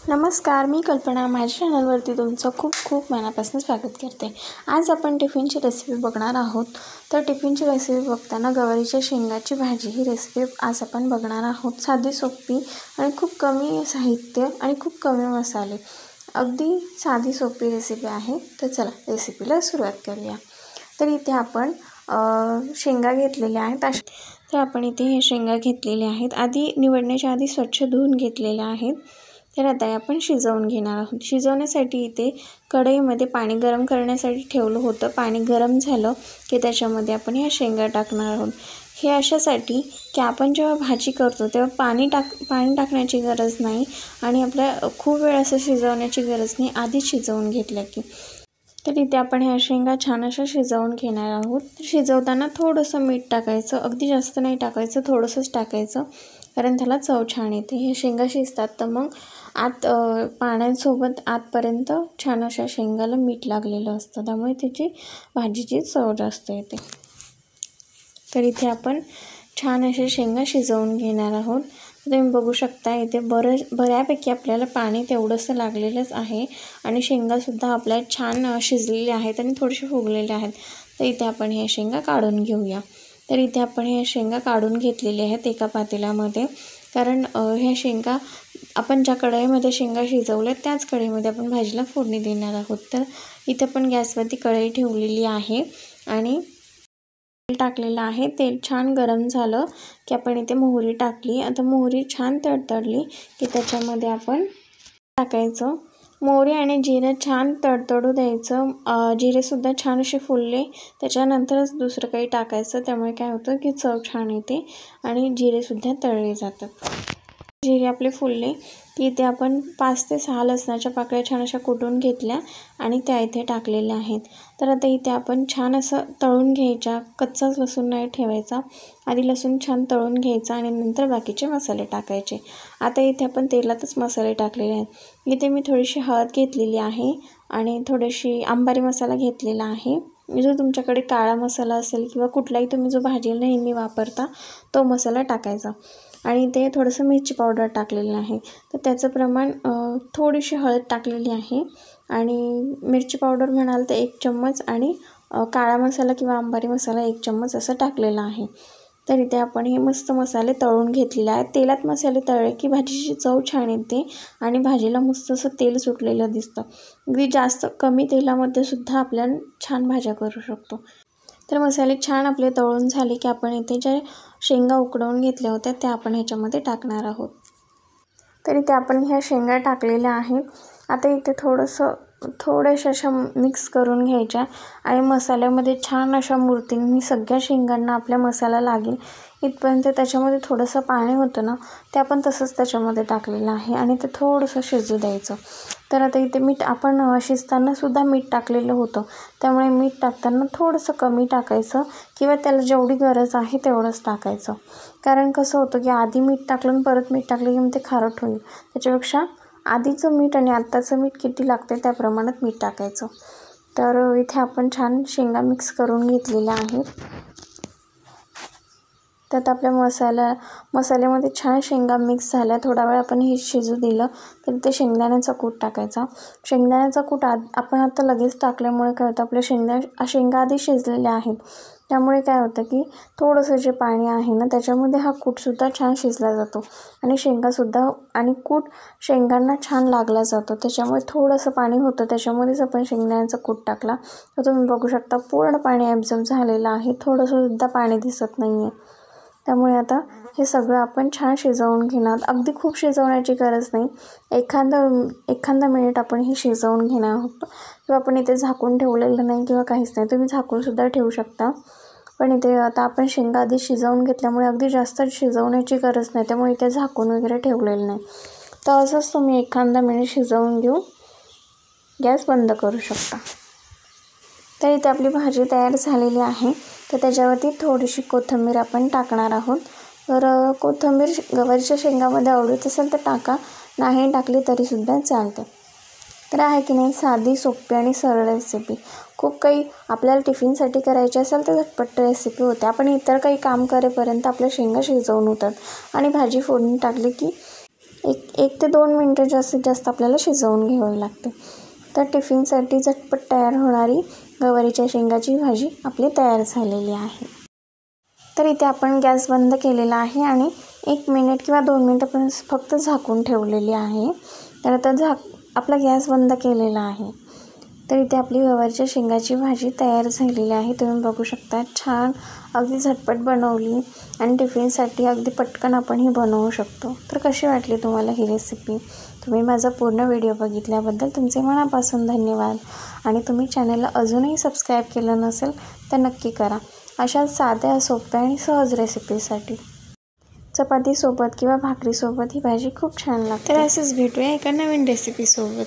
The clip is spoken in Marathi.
नमस्कार, मी कल्पना. माझ्या चॅनलवरती तुमचं खूप खूप मनापासून स्वागत करते. आज आपण टिफिनची रेसिपी बघणार आहोत. तर टिफिनची रेसिपी बघताना गवारीच्या शेंगाची भाजी ही रेसिपी आज आपण बघणार आहोत. साधी सोपी आणि खूप कमी साहित्य आणि खूप कमी मसाले, अगदी साधी सोपी रेसिपी आहे. तर चला रेसिपीला सुरुवात करूया. तर इथे आपण शेंगा घेतलेल्या आहेत. तर आपण इथे हे शेंगा घेतलेले आहेत. आधी निवडण्याच्या आधी स्वच्छ धुवून घेतलेल्या आहेत. तर आता आपण शिजवून घेणार आहोत. शिजवण्यासाठी इथे कढईमध्ये पाणी गरम करण्यासाठी ठेवलं होतं. पाणी गरम झालं की त्याच्यामध्ये आपण ह्या शेंगा टाकणार आहोत. हे अशासाठी की आपण जेव्हा भाजी करतो तेव्हा पाणी टाकण्याची गरज नाही आणि आपल्या खूप वेळ असं शिजवण्याची गरज नाही, आधीच शिजवून घेतलं की. तर इथे आपण ह्या शेंगा छान अशा शिजवून घेणार आहोत. शिजवताना थोडंसं मीठ टाकायचं, अगदी जास्त नाही टाकायचं, थोडंसंच टाकायचं, कारण त्याला चव छान येते. हे शेंगा शिजतात तर मग आत पाण्यासोबत आतपर्यंत छान अशा शेंगाला मीठ लागलेलं असतं, त्यामुळे त्याची भाजीची चव जास्त येते. तर इथे आपण छान असे शेंगा शिजवून घेणार आहोत. तुम्ही बघू शकता इथे बऱ्यापैकी आपल्याला पाणी तेवढंसं लागलेलंच आहे आणि शेंगासुद्धा आपल्या छान शिजलेल्या आहेत आणि थोडेसे फुगलेले आहेत. तर इथे आपण हे शेंगा काढून घेऊया. तर इथे आपण हे शेंगा काढून घेतलेले आहेत एका पातेल्यामध्ये, कारण ह्या शेंगा आपण ज्या कढईमध्ये शेंगा शिजवल्या त्याच कढईमध्ये आपण भाजीला फोडणी देणार आहोत. तर इथे पण गॅसवरती कढई ठेवलेली आहे आणि तेल टाकलेलं आहे. तेल छान गरम झालं की आपण इथे मोहरी टाकली. आता मोहरी छान तडतडली की त्याच्यामध्ये आपण टाकायचं मोहरी आणि जिरे, छान तडतडू द्यायचं. जिरेसुद्धा छान असे फुलले त्याच्यानंतरच दुसरं काही टाकायचं, त्यामुळे काय होतं की चव छान येते आणि जिरेसुद्धा तळले जातात. जिरे आपले फुलले की इथे आपण 5 ते 6 लसणाच्या पाकळ्या छान अशा कुटून घेतल्या आणि त्या इथे टाकलेल्या आहेत. तर आता इथे आपण छान असं तळून घ्यायच्या, कच्चाच लसूण नाही ठेवायचा. आधी लसूण छान तळून घ्यायचा आणि नंतर बाकीचे मसाले टाकायचे. आता इथे आपण तेलातच मसाले टाकलेले आहेत. इथे मी थोडीशी हळद घेतलेली आहे आणि थोडीशी अंबारी मसाला घेतलेला आहे. जर तुमच्याकडे काळा मसाला असेल किंवा कुठलाही तुम्ही जो भाजीला नेहमी वापरता तो मसाला टाकायचा. आणि ते थोडंसं मिरची पावडर टाकलेलं आहे. तर त्याचं प्रमाण थोडीशी हळद टाकलेली आहे आणि मिरची पावडर म्हणाल तर 1 चम्मच आणि काळा मसाला किंवा अंबारी मसाला 1 चम्मच असं टाकलेलं आहे. तर इथे आपण हे मस्त मसाले तळून घेतलेले आहेत. तेलात मसाले तळले की भाजीची चव छान येते आणि भाजीला मस्त असं तेल सुटलेलं दिसतं. अगदी जास्त कमी तेलामध्ये सुद्धा आपल्याला छान भाज्या करू शकतो. तर मसाले छान आपले तळून झाले की आपण इथे ज्या शेंगा उकडवून घेतल्या होत्या त्या आपण ह्याच्यामध्ये टाकणार आहोत. तर इथे आपण ह्या शेंगा टाकलेल्या आहेत. आता इथे थोड्याशा अशा मिक्स करून घ्यायच्या आणि मसाल्यामध्ये छान अशा मुरतींनी सगळ्या शेंगांना आपल्या मसाला लागेल इथपर्यंत. त्याच्यामध्ये थोडंसं पाणी होतं ना, ते आपण तसंच त्याच्यामध्ये टाकलेलं आहे आणि ते थोडंसं शिजू द्यायचं. तर आता इथे आपण शिजतानासुद्धा मीठ टाकलेलं होतं, त्यामुळे मीठ टाकताना थोडंसं कमी टाकायचं किंवा त्याला जेवढी गरज आहे तेवढंच टाकायचं. कारण कसं होतं की आधी मीठ टाकलं आणि परत मीठ टाकलं की मग ते खारट होईल. त्याच्यापेक्षा आधीचं मीठ आणि आत्ताचं मीठ किती लागते त्या प्रमाणात मीठ टाकायचं. तर इथे आपण छान शेंगा मिक्स करून घेतलेल्या आहेत. त्यात आपल्या मसाल्यामध्ये छान शेंगा मिक्स झाल्या. थोडा वेळ आपण हे शिजू दिलं तर ते शेंगदाण्याचा कूट टाकायचा. शेंगदाण्याचा कूट आपण आता लगेच टाकल्यामुळे काय होतं, आपल्या शेंगा आधी शिजलेल्या आहेत, त्यामुळे काय होतं की थोडंसं जे पाणी आहे ना त्याच्यामध्ये हा कूटसुद्धा छान शिजला जातो आणि शेंगासुद्धा आणि कूट शेंगांना छान लागला जातो. त्याच्यामुळे थोडंसं पाणी होतं, त्याच्यामध्येच आपण शेंगदाण्याचा कूट टाकला तर तुम्ही बघू शकता पूर्ण पाणी ॲब्झॉर्ब झालेलं आहे, थोडंसंसुद्धा पाणी दिसत नाही आहे. त्यामुळे आता हे सगळं आपण छान शिजवून घेणार. अगदी खूप शिजवण्याची गरज नाही, एखादा मिनिट आपण हे शिजवून घेणार आहोत. किंवा आपण इथे झाकून ठेवलेलं नाही किंवा काहीच नाही, तुम्ही झाकूनसुद्धा ठेवू शकता. पण इथे आता आपण शेंगा आधी शिजवून घेतल्यामुळे अगदी जास्त शिजवण्याची गरज नाही, त्यामुळे इथे झाकून वगैरे ठेवलेलं नाही. तर असंच तुम्ही एखादा मिनिट शिजवून घेऊन गॅस बंद करू शकता. तर इथे आपली भाजी तयार झालेली आहे. तर त्याच्यावरती थोडीशी कोथिंबीर आपण टाकणार आहोत. तर कोथिंबीर गवारीच्या शेंगामध्ये आवडत असेल तर टाका, नाही टाकली तरीसुद्धा चालते. तर आहे की नाही साधी सोपी आणि सरळ रेसिपी. खूप काही आपल्याला टिफिनसाठी करायची असेल तर झटपट रेसिपी होते. आपण इतर काही काम करेपर्यंत आपल्या शेंगा शिजवून होतात आणि भाजी फोडणी टाकली की एक ते 2 मिनटं जास्तीत जास्त आपल्याला शिजवून घ्यावी लागते. तर टिफिनसाठी झटपट तयार होणारी गवारीच्या शेंगाची भाजी आपली तयार झालेली आहे. तर इथे आपण गॅस बंद केलेला आहे आणि 1 मिनिट किंवा 2 मिनटं फक्त झाकून ठेवलेली आहे. तर आता आपला गॅस बंद केलेला आहे. तर इथे आपली गवारीच्या शेंगाची भाजी तयार झालेली आहे. तुम्ही बघू शकता, छान अगदी झटपट बनवली आणि टिफिनसाठी अगदी पटकन आपण ही बनवू शकतो. तर कशी वाटली तुम्हाला ही रेसिपी? तुम्ही माझा पूर्ण व्हिडिओ बघितल्याबद्दल तुमचे मनापासून धन्यवाद. आणि तुम्ही चॅनलला अजूनही सबस्क्राईब केलं नसेल तर नक्की करा. अशा साध्या, सोप्या आणि सहज रेसिपीसाठी चपातीसोबत किंवा भाकरीसोबत ही भाजी खूप छान लागते. तर असेच भेटूया एका नवीन रेसिपीसोबत.